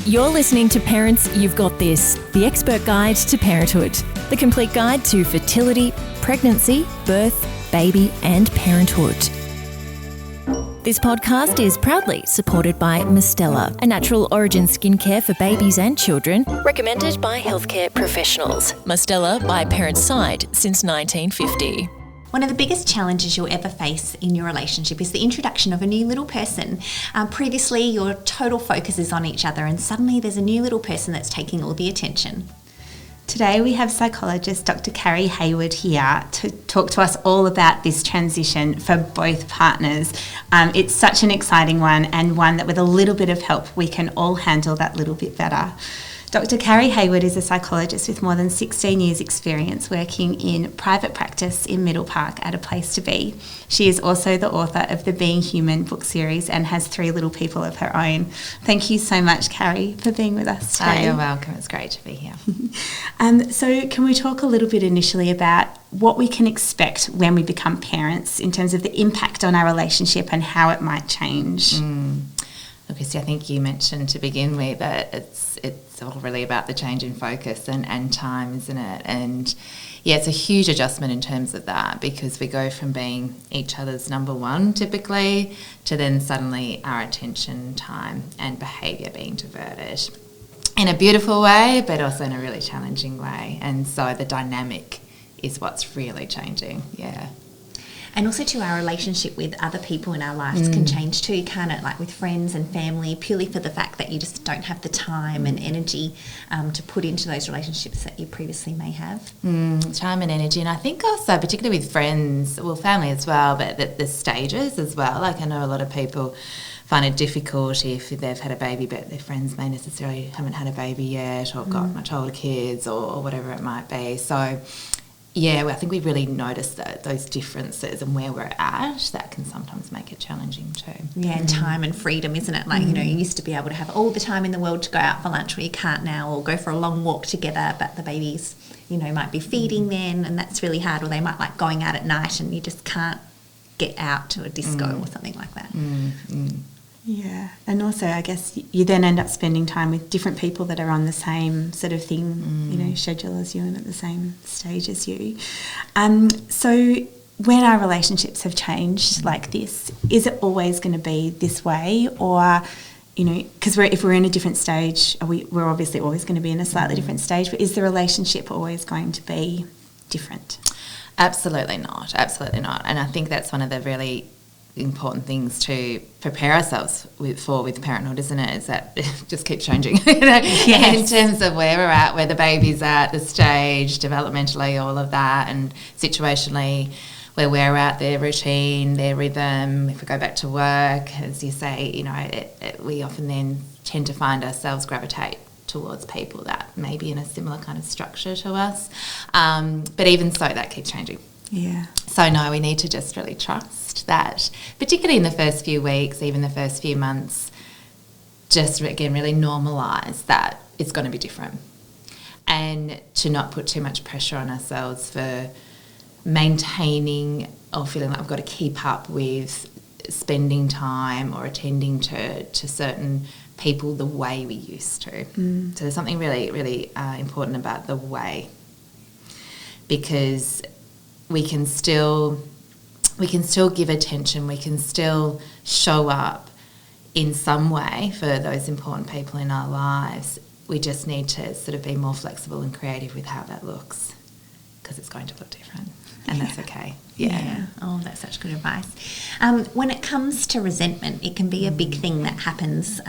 You're listening to Parents You've Got This, the expert guide to parenthood, the complete guide to fertility, pregnancy, birth, baby and parenthood. This podcast is proudly supported by Mistela, a natural origin skincare for babies and children, recommended by healthcare professionals. Mistela by Parents' Side since 1950. One of the biggest challenges you'll ever face in your relationship is the introduction of a new little person. Previously, your total focus is on each other, and suddenly there's a new little person that's taking all the attention. Today we have psychologist Dr Carrie Hayward here to talk to us all about this transition for both partners. It's such an exciting one, and one that with a little bit of help we can all handle that little bit better. Dr Carrie Hayward is a psychologist with more than 16 years experience working in private practice in Middle Park at A Place to Be. She is also the author of the Being Human book series and has 3 little people of her own. Thank you so much, Carrie, for being with us today. Oh, you're welcome. It's great to be here. So can we talk a little bit initially about what we can expect when we become parents in terms of the impact on our relationship and how it might change? Obviously, I think you mentioned to begin with that it's all really about the change in focus and time, isn't it? And yeah, it's a huge adjustment in terms of that, because we go from being each other's number one typically to then suddenly our attention, time and behaviour being diverted in a beautiful way, but also in a really challenging way. And so the dynamic is what's really changing, yeah. And also to our relationship with other people in our lives can change too, can't it? Like with friends and family, purely for the fact that you just don't have the time and energy to put into those relationships that you previously may have. Time and energy. And I think also, particularly with friends, well, family as well, but the stages as well. Like I know a lot of people find it difficult if they've had a baby but their friends may necessarily haven't had a baby yet or got much older kids or whatever it might be. So yeah, well, I think we really notice that those differences and where we're at, that can sometimes make it challenging too. Yeah, and time and freedom, isn't it? Like, you know, you used to be able to have all the time in the world to go out for lunch, where you can't now, or go for a long walk together, but the babies, you know, might be feeding then, and that's really hard, or they might like going out at night and you just can't get out to a disco or something like that. Yeah, and also I guess you then end up spending time with different people that are on the same sort of thing, you know, schedule as you and at the same stage as you. So when our relationships have changed like this, is it always going to be this way, or, you know, because if we're in a different stage, we're obviously always going to be in a slightly different stage, but is the relationship always going to be different? Absolutely not. Absolutely not. And I think that's one of the really important things to prepare ourselves with parenthood, isn't it? Is that it just keeps changing, you know, in terms of where we're at, where the baby's at, the stage, developmentally, all of that, and situationally, where we're at, their routine, their rhythm. If we go back to work, as you say, you know, we often then tend to find ourselves gravitate towards people that may be in a similar kind of structure to us. But even so, that keeps changing. Yeah. So no, we need to just really trust that, particularly in the first few weeks, even the first few months, just again really normalise that it's going to be different, and to not put too much pressure on ourselves for maintaining or feeling like we've got to keep up with spending time or attending to certain people the way we used to. So there's something really, really important about the way, because we can still give attention, we can still show up in some way for those important people in our lives. We just need to sort of be more flexible and creative with how that looks, because it's going to look different, and that's okay. Yeah. Oh, that's such good advice. When it comes to resentment, it can be a big thing that happens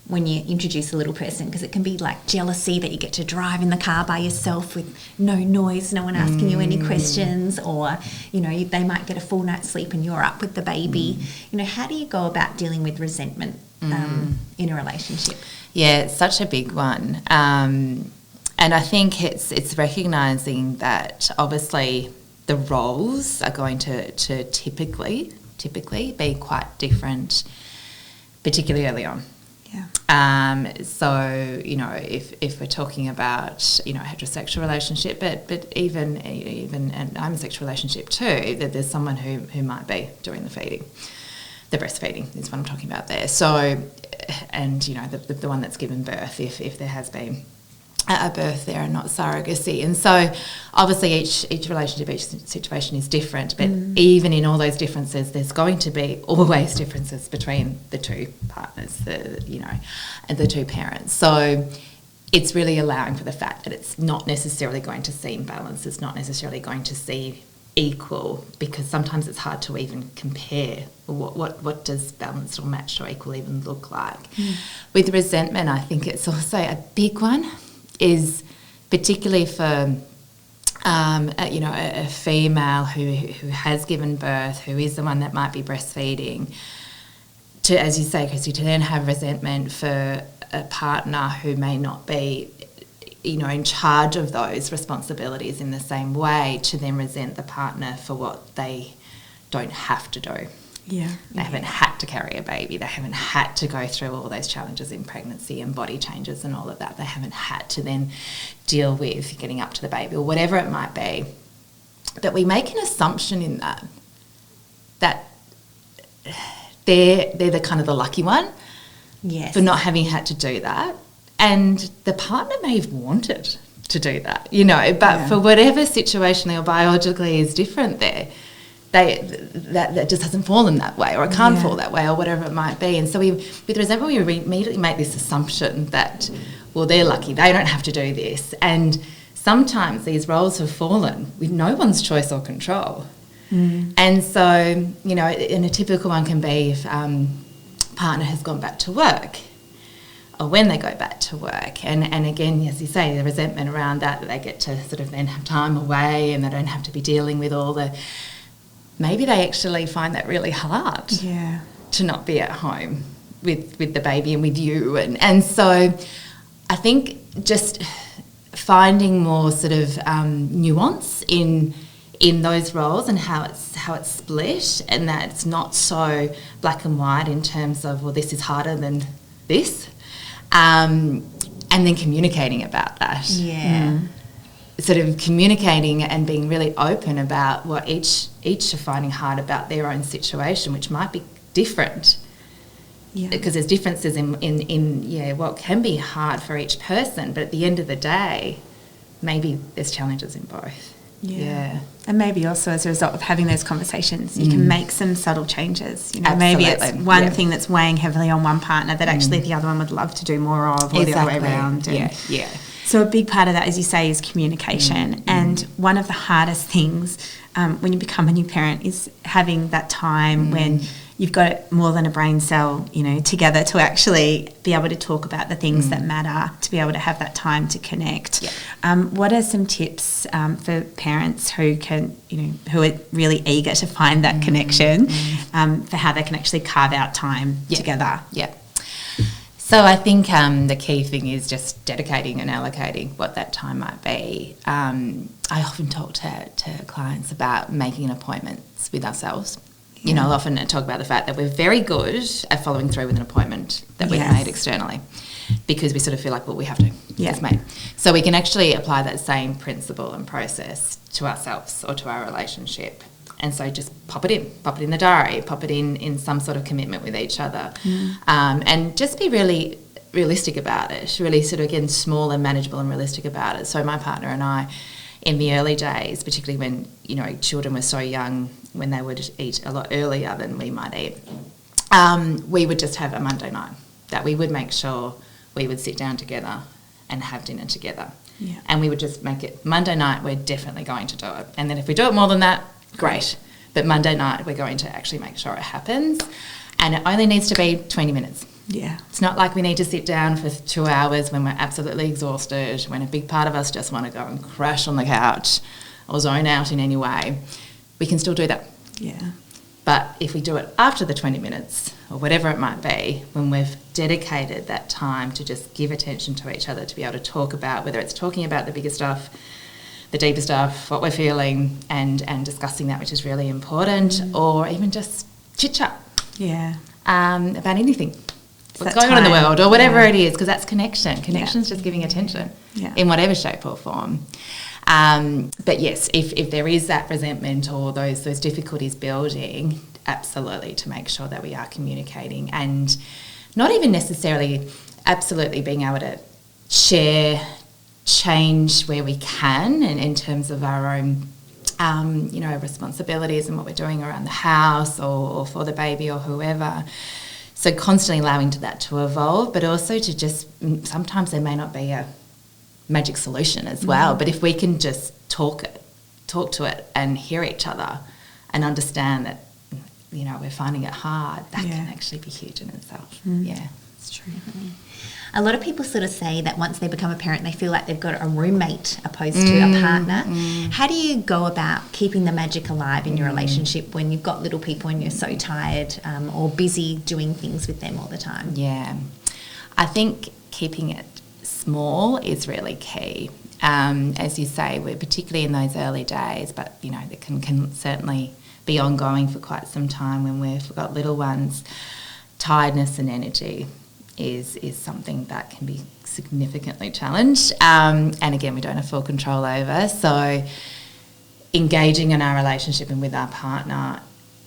when you introduce a little person, because it can be like jealousy that you get to drive in the car by yourself with no noise, no one asking you any questions, or, you know, they might get a full night's sleep and you're up with the baby. You know, how do you go about dealing with resentment in a relationship? Yeah, it's such a big one. And I think it's recognising that obviously the roles are going to typically be quite different, particularly early on. Yeah. So, you know, if we're talking about, you know, a heterosexual relationship, but even an homosexual relationship too, that there's someone who might be doing the feeding. The breastfeeding is what I'm talking about there. So and you know, the one that's given birth, if there has been a birth there and not surrogacy. And so obviously each relationship, each situation is different, but even in all those differences, there's going to be always differences between the two partners, and the two parents. So it's really allowing for the fact that it's not necessarily going to seem balanced, it's not necessarily going to seem equal, because sometimes it's hard to even compare what does balanced or matched or equal even look like. With resentment, I think it's also a big one, is particularly for a female who has given birth, who is the one that might be breastfeeding, to, as you say, Chrissy, to then have resentment for a partner who may not be, in charge of those responsibilities in the same way, to then resent the partner for what they don't have to do. Yeah. They haven't had to carry a baby. They haven't had to go through all those challenges in pregnancy and body changes and all of that. They haven't had to then deal with getting up to the baby or whatever it might be. But we make an assumption in that they're the kind of the lucky one for not having had to do that. And the partner may have wanted to do that, but for whatever situation or biologically is different there, that just hasn't fallen that way, or it can't fall that way, or whatever it might be. And so with resentment, we immediately make this assumption that, well, they're lucky, they don't have to do this. And sometimes these roles have fallen with no one's choice or control. And so, and a typical one can be if partner has gone back to work, or when they go back to work. And again, as you say, the resentment around that they get to sort of then have time away and they don't have to be dealing with all the... Maybe they actually find that really hard to not be at home with the baby and with you. And so I think just finding more sort of nuance in those roles and how it's split, and that it's not so black and white in terms of, well, this is harder than this, and then communicating about that. Sort of communicating and being really open about what each are finding hard about their own situation, which might be different. Because there's differences in what can be hard for each person, but at the end of the day, maybe there's challenges in both. And maybe also as a result of having those conversations, you can make some subtle changes. Maybe it's one thing that's weighing heavily on one partner that actually the other one would love to do more of, or the other way around. So a big part of that, as you say, is communication. And one of the hardest things when you become a new parent is having that time when you've got more than a brain cell, together to actually be able to talk about the things that matter, to be able to have that time to connect. What are some tips for parents who who are really eager to find that connection, for how they can actually carve out time together? So I think the key thing is just dedicating and allocating what that time might be. I often talk to clients about making appointments with ourselves. I'll often talk about the fact that we're very good at following through with an appointment that we've made externally, because we sort of feel like, well, we have to. It's made. So we can actually apply that same principle and process to ourselves or to our relationship. And so just pop it in the diary, pop it in some sort of commitment with each other, and just be really realistic about it, really sort of, again, small and manageable and realistic about it. So my partner and I, in the early days, particularly when, children were so young, when they would eat a lot earlier than we might eat, we would just have a Monday night that we would make sure we would sit down together and have dinner together. And we would just make it Monday night, we're definitely going to do it. And then if we do it more than that, great. But Monday night, we're going to actually make sure it happens. And it only needs to be 20 minutes. It's not like we need to sit down for 2 hours when we're absolutely exhausted, when a big part of us just want to go and crash on the couch or zone out in any way. We can still do that. But if we do it after the 20 minutes or whatever it might be, when we've dedicated that time to just give attention to each other, to be able to talk about, whether it's talking about the bigger stuff, the deeper stuff, what we're feeling, and discussing that, which is really important, or even just chit-chat about anything. What's going on in the world, or whatever it is, because that's connection. Connection's just giving attention in whatever shape or form. But yes, if there is that resentment or those difficulties building, absolutely to make sure that we are communicating and not even necessarily absolutely being able to share, change where we can, and in terms of our own responsibilities and what we're doing around the house or for the baby or whoever. So constantly allowing that to evolve, but also to just, sometimes there may not be a magic solution as well, but if we can just talk to it and hear each other and understand that, we're finding it hard, that can actually be huge in itself. Yeah, it's true. A lot of people sort of say that once they become a parent, they feel like they've got a roommate opposed to a partner. How do you go about keeping the magic alive in your relationship when you've got little people and you're so tired or busy doing things with them all the time? Yeah, I think keeping it small is really key. As you say, we're particularly in those early days, but, that can certainly be ongoing for quite some time when we've got little ones. Tiredness and energy is something that can be significantly challenged, and again, we don't have full control over. So engaging in our relationship and with our partner,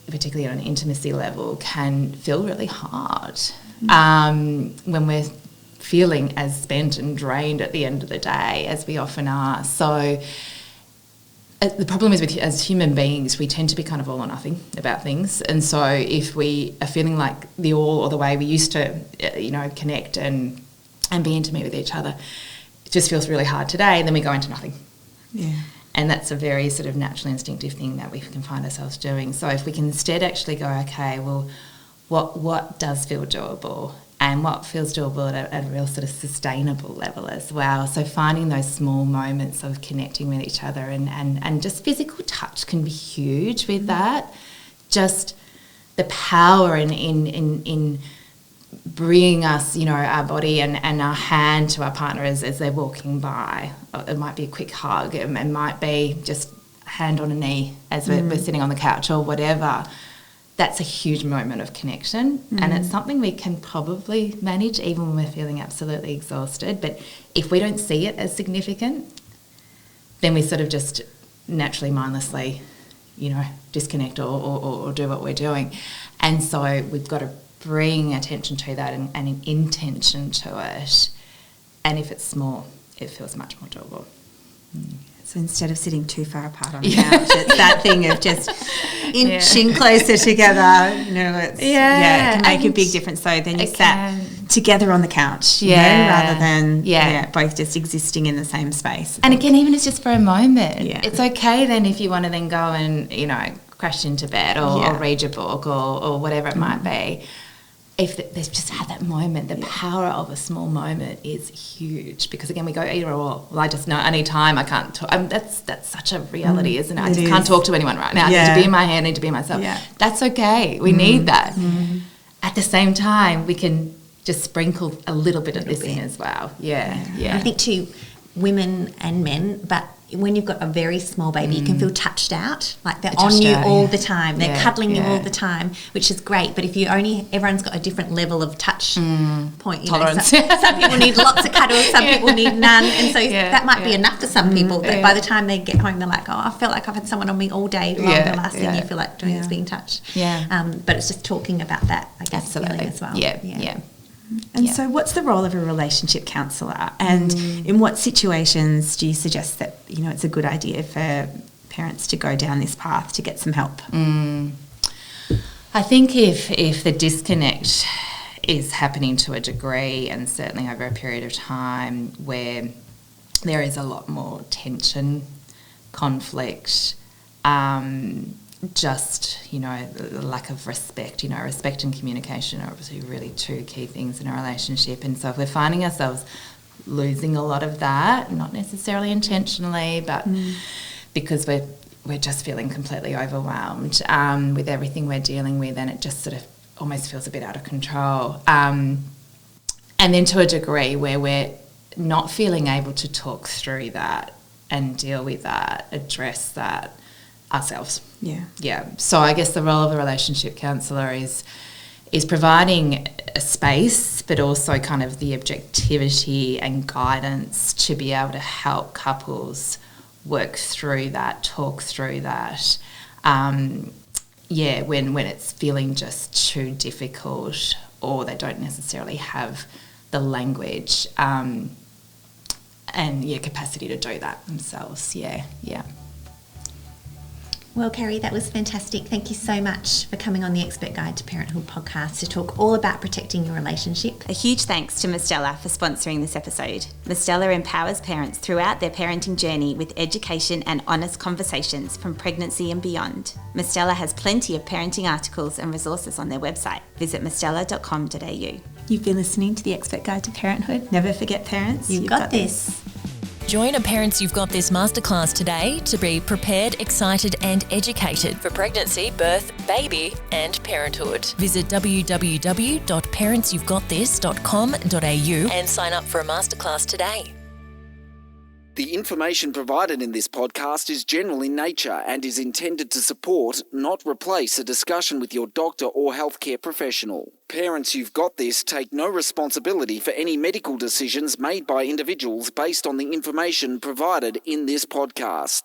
particularly on an intimacy level, can feel really hard when we're feeling as spent and drained at the end of the day, as we often are. So the problem is, as human beings, we tend to be kind of all or nothing about things. And so if we are feeling like the all or the way we used to, connect and be intimate with each other, it just feels really hard today, and then we go into nothing. Yeah. And that's a very sort of natural instinctive thing that we can find ourselves doing. So if we can instead actually go, okay, well, what does feel doable? And what feels doable at a real sort of sustainable level as well. So finding those small moments of connecting with each other and just physical touch can be huge with that. Just the power in bringing us, our body and our hand to our partner as they're walking by. It might be a quick hug. It might be just a hand on a knee as we're sitting on the couch or whatever. That's a huge moment of connection, and it's something we can probably manage even when we're feeling absolutely exhausted. But if we don't see it as significant, then we sort of just naturally, mindlessly, disconnect or do what we're doing. And so we've got to bring attention to that and an intention to it. And if it's small, it feels much more doable. So instead of sitting too far apart on the couch, it's that thing of just inching closer together. It can make a big difference. So then you sat together on the couch, rather than both just existing in the same space. And again, even if it's just for a moment, it's okay then if you want to then go and crash into bed or read your book or whatever it might be. If they've just had that moment, the power of a small moment is huge, because again we go either or. Well, I just know I need time. I can't talk. That's such a reality, isn't it? I just can't talk to anyone right now. I need to be in my head. I need to be myself. Yeah. That's okay. We need that. At the same time, we can just sprinkle a little bit of this in as well. Yeah. I think too, women and men, but when you've got a very small baby, you can feel touched out, like they're on you all the time. They're cuddling you all the time, which is great. But if everyone's got a different level of touch point. Tolerance. Some people need lots of cuddles, some people need none. And so that might be enough for some people. But by the time they get home, they're like, I felt like I've had someone on me all day long. The last thing you feel like doing is being touched. But it's just talking about that, I guess, feeling as well. Yeah. And so what's the role of a relationship counsellor, and in what situations do you suggest that it's a good idea for parents to go down this path to get some help? I think if the disconnect is happening to a degree, and certainly over a period of time where there is a lot more tension, conflict, lack of respect, respect and communication are obviously really two key things in a relationship. And so if we're finding ourselves losing a lot of that, not necessarily intentionally, but because we're just feeling completely overwhelmed with everything we're dealing with, and it just sort of almost feels a bit out of control. And then to a degree where we're not feeling able to talk through that and deal with that, address that ourselves. So I guess the role of a relationship counsellor is providing a space, but also kind of the objectivity and guidance to be able to help couples work through that, talk through that. When it's feeling just too difficult or they don't necessarily have the language and capacity to do that themselves. Yeah. Well, Carrie, that was fantastic. Thank you so much for coming on the Expert Guide to Parenthood podcast to talk all about protecting your relationship. A huge thanks to Mistela for sponsoring this episode. Mistela empowers parents throughout their parenting journey with education and honest conversations from pregnancy and beyond. Mistela has plenty of parenting articles and resources on their website. Visit mistela.com.au. You've been listening to the Expert Guide to Parenthood. Never forget, parents, You've got this. Join a Parents You've Got This masterclass today to be prepared, excited and educated for pregnancy, birth, baby and parenthood. Visit www.parentsyouvegotthis.com.au and sign up for a masterclass today. The information provided in this podcast is general in nature and is intended to support, not replace, a discussion with your doctor or healthcare professional. Parents You've Got This take no responsibility for any medical decisions made by individuals based on the information provided in this podcast.